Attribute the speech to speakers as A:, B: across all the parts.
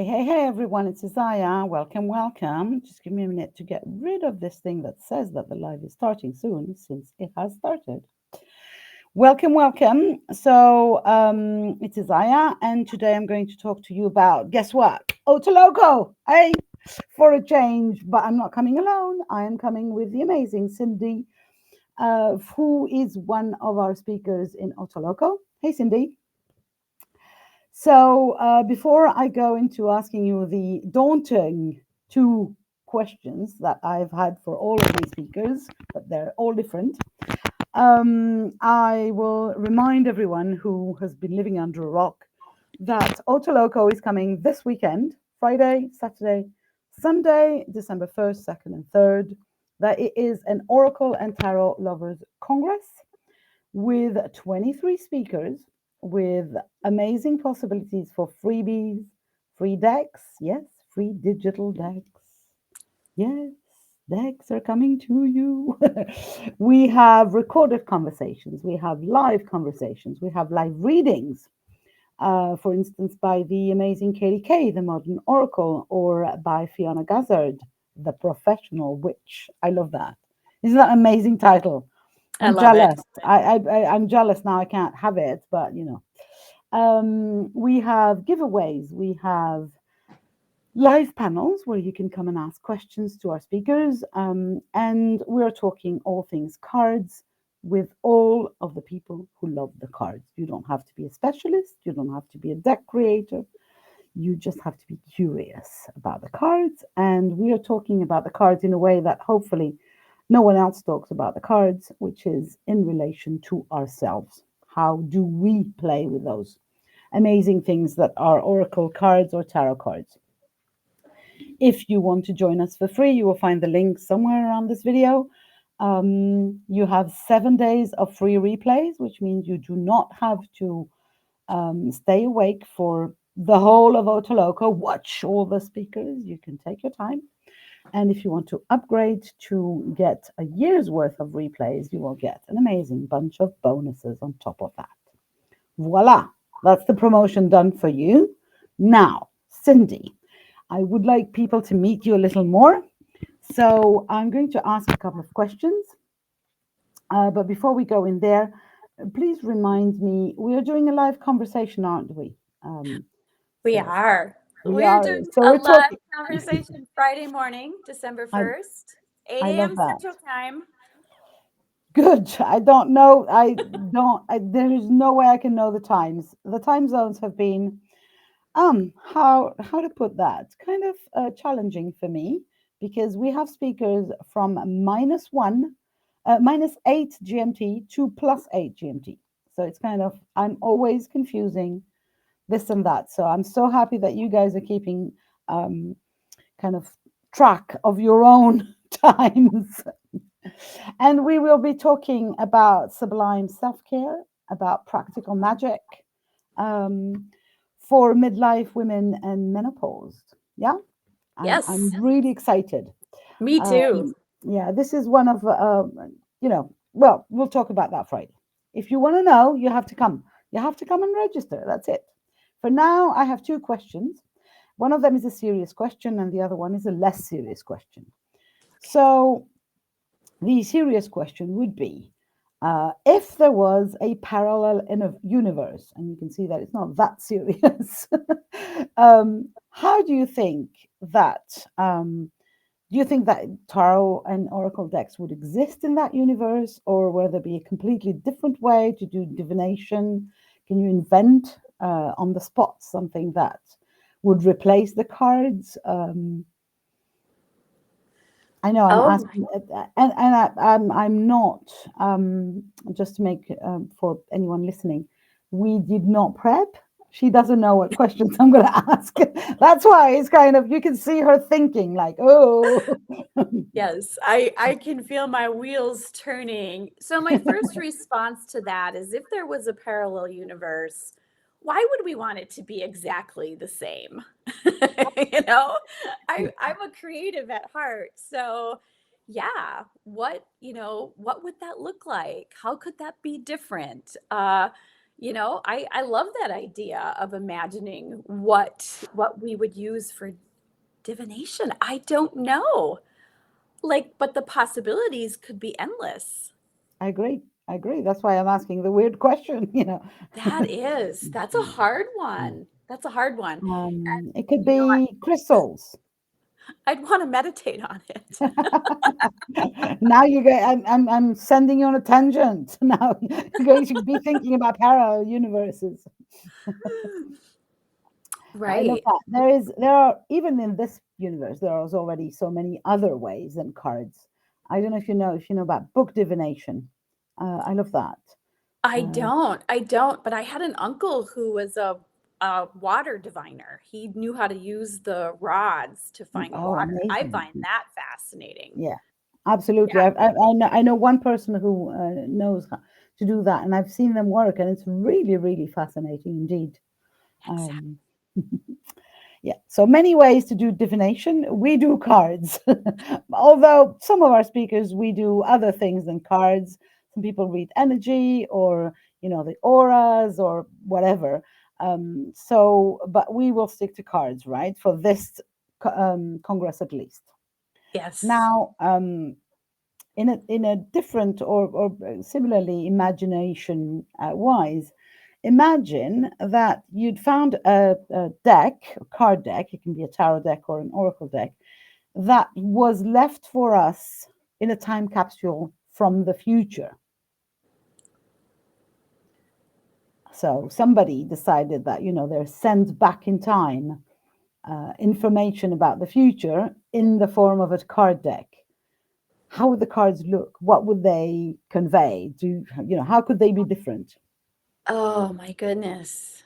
A: Hey, everyone, it's Isaiah. Welcome. Just give me a minute to get rid of this thing that says that the live is starting soon, since it has started. Welcome. So, it's Isaiah, and today I'm going to talk to you about, guess what? OTALOCO! Hey, for a change, but I'm not coming alone. I am coming with the amazing Cindi, who is one of our speakers in OTALOCO. Hey, Cindi. So before I go into asking you the daunting two questions that I've had for all of these speakers, but they're all different, I will remind everyone who has been living under a rock that OTALOCO is coming this weekend, Friday, Saturday, Sunday, December 1st, 2nd, and 3rd. That it is an Oracle and Tarot Lovers Congress with 23 speakers, with amazing possibilities for freebies, free decks, yes, free digital decks. Yes, decks are coming to you. We have recorded conversations, we have live conversations, we have live readings. For instance, by the amazing Katie Kay, the Modern Oracle, or by Fiona Gazzard, the Professional Witch. I love that. Isn't that an amazing title? I'm jealous. I'm jealous now. I can't have it, but we have giveaways. We have live panels where you can come and ask questions to our speakers, and we're talking all things cards with all of the people who love the cards. You don't have to be a specialist. You don't have to be a deck creator. You just have to be curious about the cards, and we are talking about the cards in a way that hopefully no one else talks about the cards, which is in relation to ourselves. How do we play with those amazing things that are oracle cards or tarot cards? If you want to join us for free, you will find the link somewhere around this video. You have 7 days of free replays, which means you do not have to stay awake for the whole of OTALOCO. Watch all the speakers. You can take your time. And if you want to upgrade to get a year's worth of replays, you will get an amazing bunch of bonuses on top of that. Voila, that's the promotion done for you. Now, Cindi, I would like people to meet you a little more. So I'm going to ask a couple of questions. But before we go in there, please remind me, we are doing a live conversation, aren't we?
B: We
A: so
B: are.
A: We
B: We're
A: are.
B: doing
A: So
B: a
A: we're
B: live
A: talking.
B: conversation Friday morning, December
A: I,
B: 1st, 8
A: I love
B: a.m.
A: that.
B: Central Time.
A: Good. I don't know. There is no way I can know the times. The time zones have been, how to put that? Kind of challenging for me because we have speakers from -8 GMT to +8 GMT. So it's kind of, I'm always confusing this and that. So I'm so happy that you guys are keeping kind of track of your own times. And we will be talking about sublime self-care, about practical magic, for midlife women and menopause. Yeah, I'm
B: Yes,
A: really excited.
B: me too.
A: Yeah, this is one of well, we'll talk about that Friday. If you want to know, you have to come. You have to come and register. That's it. For now, I have two questions. One of them is a serious question, and the other one is a less serious question. So the serious question would be, if there was a parallel universe, and you can see that it's not that serious, how do you think that tarot and oracle decks would exist in that universe, or will there be a completely different way to do divination? Can you invent on the spot something that would replace the cards? I know I'm
B: Oh,
A: asking, I'm not, just to make, for anyone listening, we did not prep. She doesn't know what questions I'm going to ask. That's why it's kind of, you can see her thinking like, oh.
B: yes, I can feel my wheels turning. So my first response to that is if there was a parallel universe, why would we want it to be exactly the same? you know, I'm a creative at heart. So yeah, what would that look like? How could that be different? I love that idea of imagining what we would use for divination. I don't know. Like, but the possibilities could be endless.
A: I agree. I agree. That's why I'm asking the weird question,
B: That's a hard one. That's a hard one.
A: It could
B: You know,
A: be crystals.
B: I'd want to meditate on it.
A: Now you go. I'm sending you on a tangent. Now you're going to be thinking about parallel universes. I love
B: Right.
A: that. There are even in this universe there is already so many other ways than cards. I don't know if you know about book divination. I love that. Uh,
B: I don't, but I had an uncle who was a water diviner. He knew how to use the rods to find
A: oh,
B: water. I
A: amazing!
B: find that fascinating.
A: Yeah, absolutely.
B: Yeah,
A: I know one person who knows how to do that, and I've seen them work, and it's really, really fascinating indeed.
B: exactly.
A: Um, yeah, so many ways to do divination. We do cards, although some of our speakers we do other things than cards. Some people read energy, or the auras, or whatever. But we will stick to cards, right, for this congress at least.
B: Yes.
A: Now, in a different or similarly imagination wise, imagine that you'd found a deck, a card deck. It can be a tarot deck or an oracle deck that was left for us in a time capsule from the future. So somebody decided that they're sent back in time information about the future in the form of a card deck. How would the cards look? What would they convey? How could they be different?
B: Oh my goodness.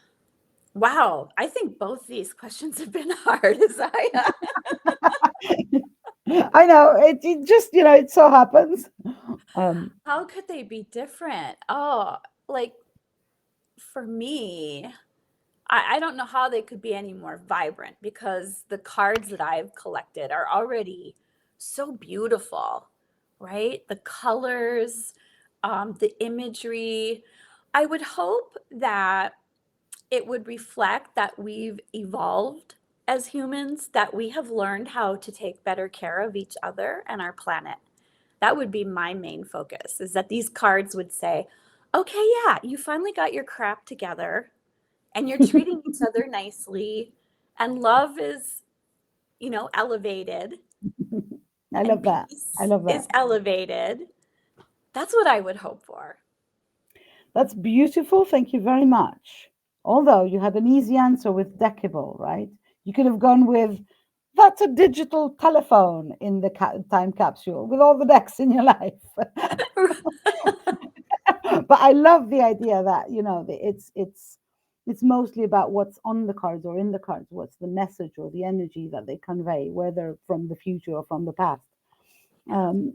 B: Wow. I think both these questions have been hard as
A: I know it just it so happens. Um,
B: how could they be different? Oh, like for me, I don't know how they could be any more vibrant because the cards that I've collected are already so beautiful, right? The colors, the imagery. I would hope that it would reflect that we've evolved as humans, that we have learned how to take better care of each other and our planet. That would be my main focus, is that these cards would say, okay, yeah, you finally got your crap together and you're treating each other nicely, and love is, elevated,
A: I
B: and
A: love that. I
B: peace
A: love that.
B: is elevated. That's what I would hope for.
A: That's beautiful. Thank you very much. Although you had an easy answer with Deckible, right? You could have gone with that's a digital telephone in the time capsule with all the decks in your life. But I love the idea that it's mostly about what's on the cards or in the cards, what's the message or the energy that they convey, whether from the future or from the past. And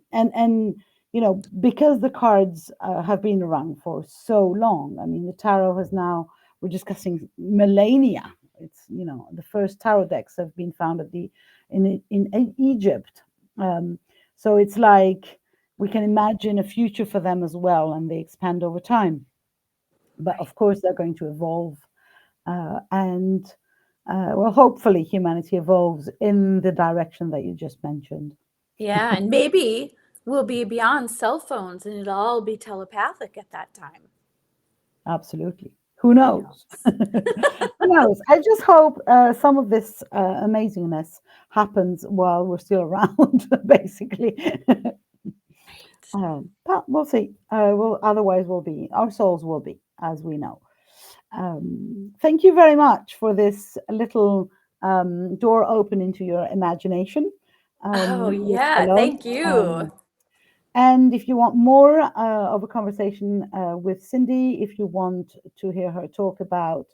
A: because the cards have been around for so long. I mean, the tarot has now, we're discussing millennia. It's the first tarot decks have been found in Egypt. So it's like we can imagine a future for them as well, and they expand over time. But
B: Right.
A: of course, they're going to evolve, and well, hopefully, humanity evolves in the direction that you just mentioned.
B: Yeah, and maybe we'll be beyond cell phones and it'll all be telepathic at that time.
A: Absolutely. Who
B: Who
A: knows?
B: knows?
A: Who knows? I just hope some of this amazingness happens while we're still around, basically.
B: Right.
A: But we'll see. Otherwise, our souls will be, as we know. Thank you very much for this little door open into your imagination
B: Oh,
A: with
B: yeah.
A: Charlotte.
B: Thank you.
A: And if you want more of a conversation with Cindi, if you want to hear her talk about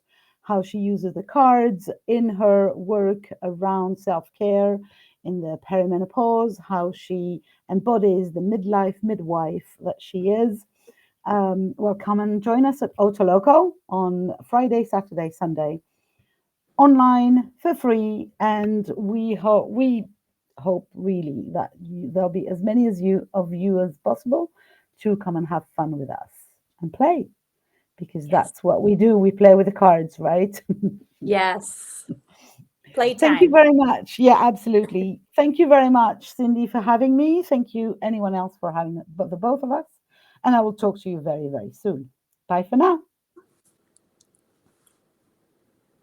A: how she uses the cards in her work around self care in the perimenopause, how she embodies the midlife midwife that she is, well, come and join us at OTALOCO on Friday, Saturday, Sunday, online for free. And we hope really that there'll be as many of you as possible to come and have fun with us and play. because
B: Yes.
A: that's what we do. We play with the cards, right?
B: Yes.
A: Thank you
B: Playtime.
A: very much. Yeah, absolutely. Thank you very much, Cindi, for having me. Thank you, anyone else, for having the both of us. And I will talk to you very, very soon. Bye for now.